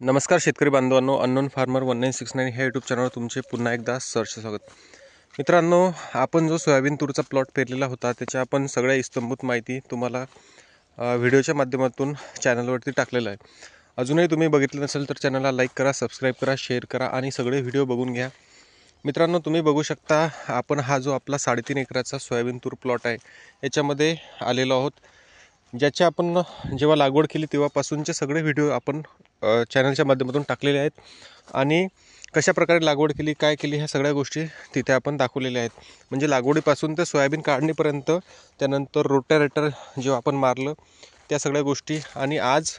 नमस्कार शेतकरी बांधवांनो, अननोन फार्मर 1969 ह्या यूट्यूब चॅनलवर तुमचे पुन्हा एकदा सहर्ष स्वागत। मित्रांनो, आपण जो सोयाबीन तूरचा प्लॉट पेरलेला होता त्याच्या आपण सगळ्या इस्तंभूत माहिती तुम्हाला व्हिडिओच्या माध्यमातून चॅनलवरती टाकलेला आहे। अजूनही तुम्ही बघितलं नसेल तर चॅनलला लाईक करा, सबस्क्राईब करा, शेअर करा आणि सगळे व्हिडिओ बघून घ्या। मित्रांनो, तुम्ही बघू शकता आपण हा जो आपला 3.5 एकराचा सोयाबीन तूर प्लॉट आहे याच्यामध्ये आलेलो आहोत। ज्याची आपण जेव्हा लागवड केली तेव्हापासूनचे सगळे व्हिडिओ आपण चॅनलच्या माध्यमातून टाकलेले आहेत आणि कशा प्रकारे लागवड केली, काय केली, ह्या सगळ्या गोष्टी तिथे आपण दाखवलेल्या आहेत। म्हणजे लागवडीपासून ते सोयाबीन काढणीपर्यंत, त्यानंतर रोटावेटर जेव्हा आपण मारलं त्या सगळ्या गोष्टी, आणि आज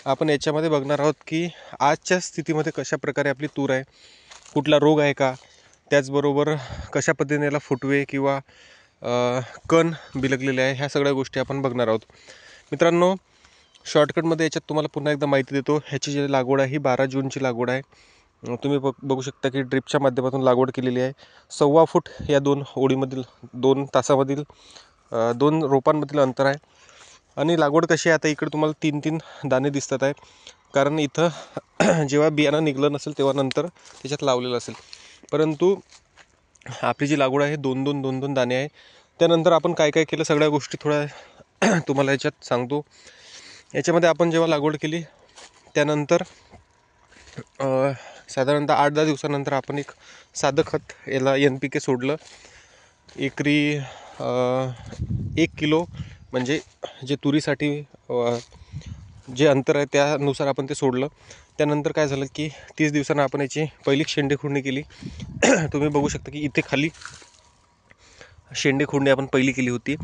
आपण याच्यामध्ये बघणार आहोत की आजच्या स्थितीमध्ये कशा प्रकारे आपली तूर आहे, कुठला रोग आहे का, त्याचबरोबर कशा पद्धतीने याला फुटवे किंवा कण बिलगलेले आहे, ह्या सगळ्या गोष्टी आपण बघणार आहोत। मित्रांनो, शॉर्टकटमध्ये याच्यात तुम्हाला पुन्हा एकदा माहिती देतो। ह्याची जी लागवड आहे ही 12 जूनची लागवड आहे। तुम्ही बघू शकता की ड्रिपच्या माध्यमातून लागवड केलेली आहे। 1.25 फूट या 2 ओळीमधील 2 तासामधील 2 रोपांमधील अंतर आहे। आणि लागवड कशी आहे, आता इकडे तुम्हाला 3-3 दाणे दिसतात आहे, कारण इथं जेव्हा बियाणं निघलं नसेल तेव्हा नंतर त्याच्यात लावलेलं असेल, परंतु आपली जी लागवड आहे 2-2 दाणे आहे। त्यानंतर आपण काय काय केलं सगळ्या गोष्टी थोड्या तुम्हाला याच्यात सांगतो। याच्यामध्ये आपण जेव्हा लागवड केली त्यानंतर साधारणतः 8-10 दिवसानंतर आपण एक साधं खत याला NPK सोडलं। एकरी 1 किलो, म्हणजे जे तुरीसाठी जे अंतर आहे त्यानुसार आपण ते सोडलं। त्यानंतर काय झालं की 30 दिवसांना आपण याची पहिली शेंडे खुडणी केली। तुम्ही बघू शकता की इथे खाली शेंडे खुडणी आपण पहिली केली होती।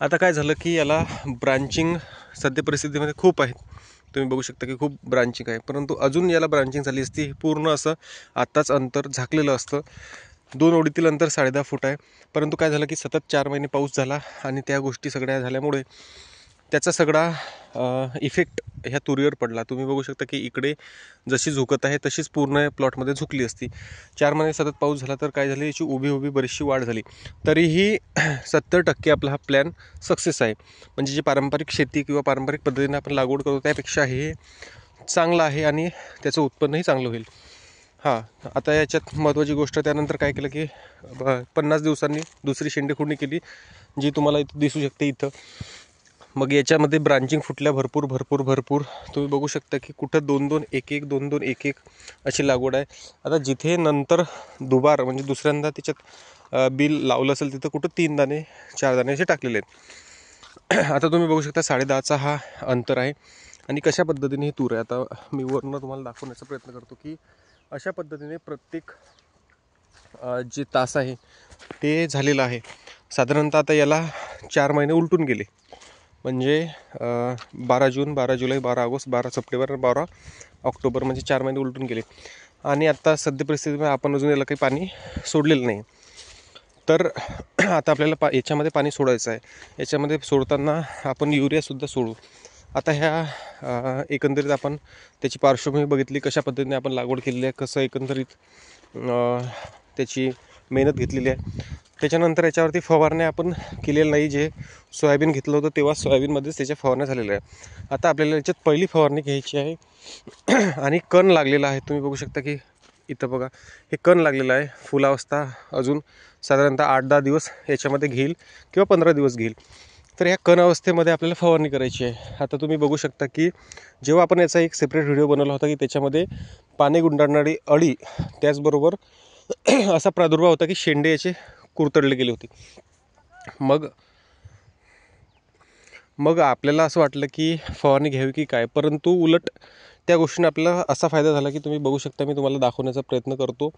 आता काय झालं की याला ब्रांचिंग सध्या परिस्थितीमध्ये खूप आहेत, तुम्ही बघू शकता की खूप ब्रांचिंग आहे, परंतु अजून याला ब्रांचिंग झाली असती पूर्ण असं आत्ताच अंतर झाकलेलं असतं। 2 ओळीतील अंतर 10.5 फूट आहे, परंतु काय झालं की सतत 4 महिने पाऊस झाला आणि त्या गोष्टी सगळ्या झाल्यामुळे त्याचा सगळा इफेक्ट ह्या तुरीवर पडला। तुम्ही बघू शकता की इकडे जशी झुकत आहे तशीच पूर्ण प्लॉटमध्ये झुकली असती। 4 महिने सतत पाऊस झाला तर काय झाली, याची उभी बरीचशी वाढ झाली। तरीही 70% आपला हा प्लॅन सक्सेस आहे। म्हणजे जी पारंपरिक शेती किंवा पारंपरिक पद्धतीने आपण लागवड करतो त्यापेक्षा हे चांगलं आहे आणि त्याचं उत्पन्नही चांगलं होईल। आता याच्यात महत्त्वाची गोष्ट, त्यानंतर काय केलं की 50 दिवसांनी दुसरी शेंडे खुडणी केली, जी तुम्हाला इथं दिसू शकते इथं। मग याच्यामध्ये ब्रांचिंग फुटल्या भरपूर तुम्ही बघू शकता की कुठं 2-2, 1-1, 2-2, 1-1 अशी लागवड आहे। आता जिथे नंतर दुबार म्हणजे दुसऱ्यांदा त्याच्यात बिल लावलं असेल तिथं कुठं 3 दाणे 4 दाणे असे टाकलेले आहेत। आता तुम्ही बघू शकता 10.5चा हा अंतर आहे आणि कशा पद्धतीने ही तूर आहे। आता मी वरनं तुम्हाला दाखवण्याचा प्रयत्न करतो की अशा पद्धतीने प्रत्येक जे तास आहे ते झालेलं आहे। साधारणतः आता याला 4 महिने उलटून गेले, म्हणजे 12 जून, 12 जुलै, 12 ऑगस्ट, 12 सप्टेंबर, 12 ऑक्टोबर, म्हणजे 4 महिने उलटून गेले। आणि आत्ता सध्या परिस्थितीमध्ये आपण अजून याला काही पाणी सोडलेलं नाही। तर आता आपल्याला याच्यामध्ये पाणी सोडायचं आहे। याच्यामध्ये सोडताना आपण युरियासुद्धा सोडू। आता ह्या एकंदरीत आपण त्याची पार्श्वभूमी बघितली, कशा पद्धतीने आपण लागवड केलेली आहे, कसं एकंदरीत त्याची मेहनत घेतलेली आहे। त्याच्यानंतर याच्यावरती फवारण्या आपण केलेल्या नाही, जे सोयाबीन घेतलं होतं तेव्हा सोयाबीनमध्येच त्याच्या फवारण्या झालेल्या आहे। आता आपल्याला याच्यात पहिली फवारणी घ्यायची आहे आणि कण लागलेला आहे। तुम्ही बघू शकता की इथं बघा, हे कण लागलेलं आहे। फुलावस्था अजून साधारणतः 8-10 दिवस याच्यामध्ये घेईल किंवा 15 दिवस घेईल। तर ह्या कण अवस्थेमध्ये आपल्याला फवारणी करायची आहे। आता तुम्ही बघू शकता की जेव्हा आपण याचा एक सेपरेट व्हिडिओ बनवला होता की त्याच्यामध्ये पाने गुंडाळणारी अळी, त्याचबरोबर असा प्रादुर्भाव होता की शेंडे याचे कुरतडले गेले होते। मग आपल्याला असं वाटलं की फवारणी घ्यावी की काय, परंतु उलट त्या गोष्टीने आपल्याला असा फायदा झाला की तुम्ही बघू शकता, मी तुम्हाला दाखवण्याचा प्रयत्न करतो।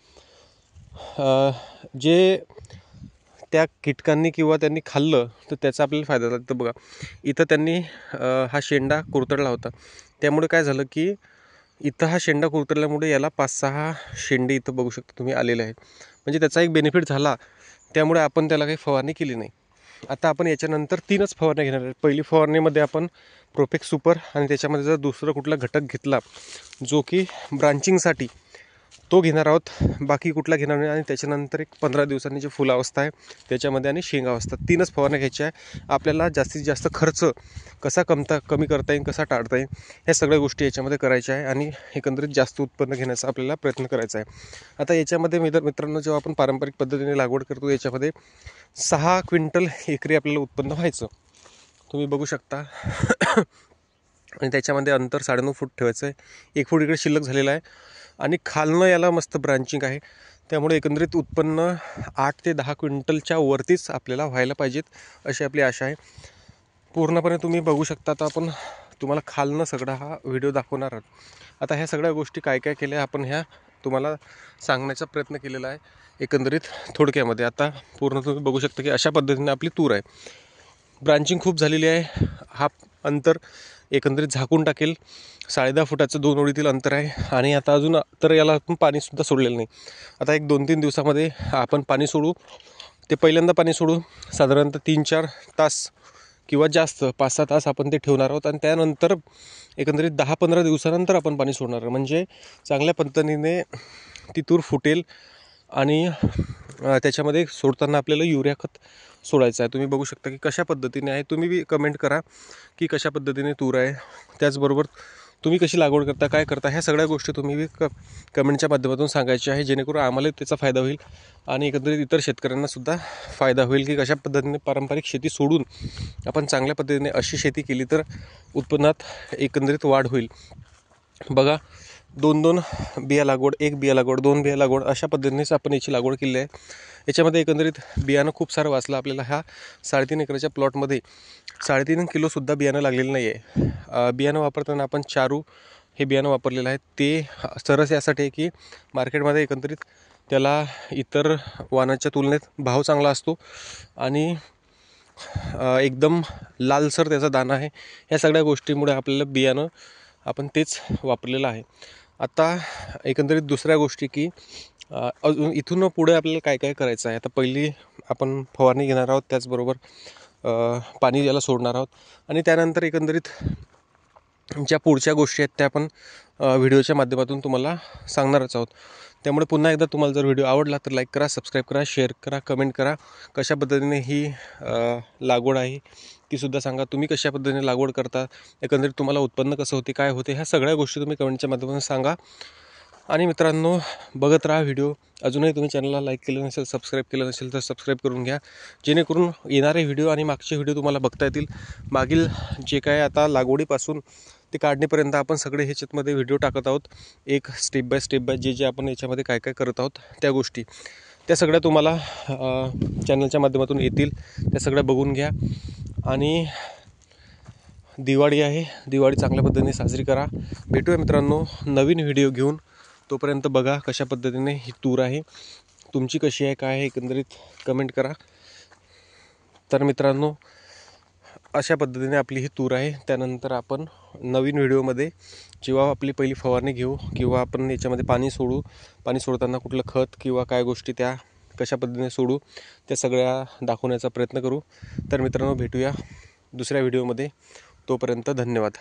जे त्या कीटकांनी किंवा त्यांनी खाल्लं तर त्याचा आपल्याला फायदा झाला। तर बघा इथं त्यांनी हा शेंडा कुरतडला होता, त्यामुळे काय झालं की इथं हा शेंडा कुरतडल्यामुळे याला 5-6 शेंडे इथं बघू शकता तुम्ही आलेले आहेत। म्हणजे त्याचा एक बेनिफिट झाला, त्यामुळे आपण त्याला काही फवारणी केली नाही। आता आपण याच्यानंतर 3च फवारण्या घेणार आहेत। पहिली फवारणीमध्ये आपण प्रोफेक्स सुपर आणि त्याच्यामध्ये जर दुसरं कुठला घटक घेतला जो की ब्रांचिंगसाठी तो घेणार आहोत, बाकी कुठला घेणार नाही. आणि त्याच्यानंतर एक 15 दिवसांनी जी फुलावस्था आहे त्याच्यामध्ये आणि शेंगावस्था 3च फवारण्या घ्यायच्या आहे. आपल्याला जास्तीत जास्त खर्च कसा कमी करता येईल, कसा टाळता येईल, ह्या सगळ्या गोष्टी याच्यामध्ये करायच्या आहे आणि एकंदरीत जास्त उत्पन्न घेण्याचा आपल्याला प्रयत्न करायचा आहे. आता याच्यामध्ये मित्रांनो, जेव्हा आपण पारंपरिक पद्धतीने लागवड करतो याच्यामध्ये 6 क्विंटल एकरी आपल्याला उत्पन्न व्हायचं, तुम्ही बघू शकता. आणि त्याच्यामध्ये अंतर 9.5 फूट ठेवायचं आहे. 1 फूट इकडे शिल्लक झालेला आहे आणि खालनं याला मस्त ब्रांचिंग आहे. त्यामुळे एकंदरीत उत्पन्न 8 ते 10 क्विंटलच्या वरतीच आपल्याला व्हायला पाहिजेत अशी आपली आशा आहे. पूर्णपणे तुम्ही बघू शकता. आता आपण तुम्हाला खालनं सगळा हा व्हिडिओ दाखवणार आहोत. आता ह्या सगळ्या गोष्टी काय काय केल्या आपण ह्या तुम्हाला सांगण्याचा प्रयत्न केलेला आहे एकंदरीत थोडक्यामध्ये. आता पूर्ण तुम्ही बघू शकता की अशा पद्धतीने आपली तूर आहे. ब्रांचिंग खूप झालेली आहे. हा अंतर एकंदरीत झाकून टाकेल. 10.5 फुटाचं 2 ओळीतील अंतर आहे. आणि आता अजून तर याला आपण पाणीसुद्धा सोडलेलं नाही. आता एक 2-3 दिवसामध्ये आपण पाणी सोडू. ते पहिल्यांदा पाणी सोडू साधारणतः 3-4 तास किंवा जास्त 5-6 तास आपण ते ठेवणार आहोत. आणि त्यानंतर एकंदरीत 10-15 दिवसानंतर आपण पाणी सोडणार. म्हणजे चांगल्या पद्धतीने ती तूर फुटेल. आणि त्याच्यामध्ये सोडताना आपल्याला युरिया खत सोडायचं आहे. तुम्ही बघू शकता की कशा पद्धतीने आहे. तुम्ही बी कमेंट करा की कशा पद्धतीने तूर आहे. त्याचबरोबर तुम्ही कशी लागवड करता, काय करता, ह्या सगळ्या गोष्टी तुम्ही बी कमेंटच्या माध्यमातून सांगायच्या आहे, जेणेकरून आम्हाला त्याचा फायदा होईल आणि एकंदरीत इतर शेतकऱ्यांनासुद्धा फायदा होईल की कशा पद्धतीने पारंपरिक शेती सोडून आपण चांगल्या पद्धतीने अशी शेती केली तर उत्पन्नात एकंदरीत वाढ होईल. बघा, 2-2 बिया लागवड, 1 बिया लागवड, 2 बिया लागवड, अशा पद्धतीनेच आपण याची लागवड केली आहे. याच्यामध्ये एकंदरीत बियाणं खूप सारं वाचलं आपल्याला. ह्या 3.5 एकराच्या प्लॉटमध्ये 3.5 किलोसुद्धा बियाणं लागलेलं नाही आहे. बियाणं वापरताना आपण चारू हे बियाणं वापरलेलं आहे. ते सरस यासाठी आहे की मार्केटमध्ये एकंदरीत त्याला इतर वाणाच्या तुलनेत भाव चांगला असतो आणि एकदम लालसर त्याचा दाणा आहे. ह्या सगळ्या गोष्टीमुळे आपल्याला बियाणं आपण तेच वापरलेलं आहे. आता एकंदरीत दुसऱ्या गोष्टी की अजून इथून पुढे आपल्याला काय काय करायचं आहे. आता पहिली आपण फवारणी घेणार आहोत, त्याचबरोबर पाणी याला सोडणार आहोत आणि त्यानंतर एकंदरीत ज्या पुढच्या गोष्टी आहेत त्या आपण व्हिडिओच्या माध्यमातून तुम्हाला सांगणारच आहोत. त्यामुळे पुन्हा एकदा तुम्हाला जर व्हिडिओ आवडला तर लाईक करा, सबस्क्राईब करा, शेअर करा, कमेंट करा. कशा पद्धतीने ही लागवड आहे तीसुद्धा सांगा. तुम्ही कशा पद्धतीने लागवड करता, एकंदरीत तुम्हाला उत्पन्न कसं होते, काय होते, ह्या सगळ्या गोष्टी तुम्ही कमेंटच्या माध्यमातून सांगा. आणि मित्रांनो, बघत राहा व्हिडिओ. अजूनही तुम्ही चॅनलला लाईक केलं नसेल, सबस्क्राईब केलं नसेल तर सबस्क्राईब करून घ्या, जेणेकरून येणारे व्हिडिओ आणि मागचे व्हिडिओ तुम्हाला बघता येतील. मागील जे काय आता लागवडीपासून ते काढणीपर्यंत आपण सगळे ह्याच्यामध्ये व्हिडिओ टाकत आहोत. एक स्टेप बाय स्टेप जे आपण याच्यामध्ये काय काय करत आहोत त्या गोष्टी, त्या सगळ्या तुम्हाला चॅनलच्या माध्यमातून येतील. त्या सगळ्या बघून घ्या. आणि दिवाळी आहे, दिवाळी चांगल्या पद्धतीने साजरी करा. भेटूया मित्रांनो नवीन व्हिडिओ घेऊन. तोपर्यंत बघा कशा पद्धतीने ही तूर आहे, तुमची कशी आहे, काय आहे, एकंदरीत कमेंट करा. तर मित्रांनो, अशा पद्धतीने आपली ही तूर आहे. त्यानंतर आपण नवीन व्हिडिओमध्ये जेव्हा आपली पहिली फवारणी घेऊ किंवा आपण याच्यामध्ये पाणी सोडू, पाणी सोडताना कुठलं खत किंवा काय गोष्टी त्या कशा पद्धतीने सोडू, त्या सगळ्या दाखवण्याचा प्रयत्न करू. तर मित्रांनो, भेटूया दुसऱ्या व्हिडिओमध्ये. तोपर्यंत धन्यवाद.